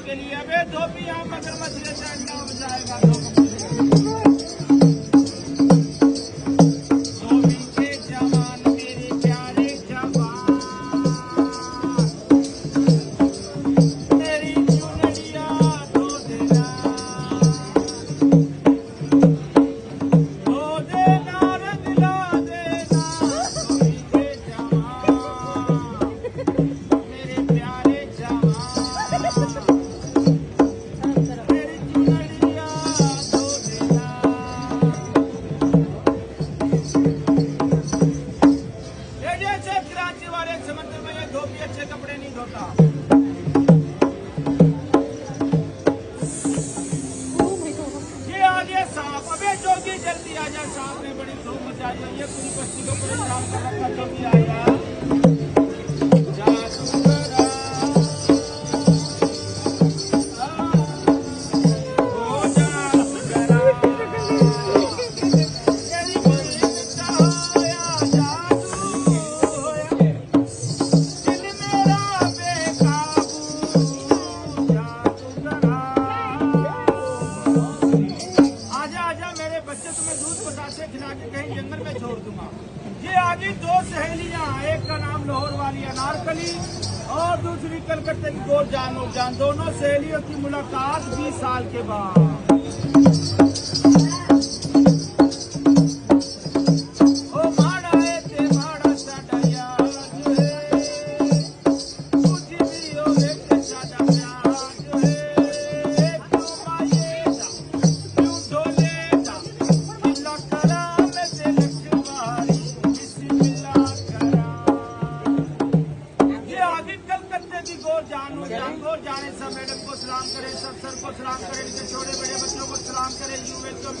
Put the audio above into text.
के लिए। अबे धोबी यहाँ मगरमच्छ लेते अंडा बजाएगा धोबी के जवान मेरे प्यारे जवान, मेरी चुनरिया धो देना, धो देना रंगला देना धोबी के जवान, मेरे प्यारे जवान, मेरी चुनरिया धो देना। रेडियो से कराची वाले समंदर में ये धोबी अच्छे कपड़े नहीं धोता। ये आ गया सांप। अबे जोगी जल्दी आ जा, सांप ने बड़ी धूम मचाई है। ये पूरी बस्ती को परेशान कर रखा। जोगी आया जादूगरा, ओ जादूगरा, तेरी बड़ी चाया जादू होया, दिल मेरा बेकाबू जादूगरा। आजा आजा मेरे बच्चे, तुम्हें दूध बतासे खिला के कहीं जंगल में छोड़ दूंगा। ये आगे दो सहेलियां, एक का नाम लाहौर वाली अनारकली और दूसरी कलकत्ते की गोर जानो जान। दोनों सहेलियों की मुलाकात 20 साल के बाद। ओ माड़ा है ते माड़ा साडा यार जो है, तुझी भी हो एक साडा प्यार जो है, क्यों मायेगा क्यों डोलेगा, दिला करा मैं ते लखवारी बिस्मिल्लाह करा। ये आगे कलकत्ते की गोर जानो जान। गोर जाने सब मैडम को सलाम करे, सब सर को सलाम करे, इनके छोटे बड़े बच्चों को सलाम करे। You welcome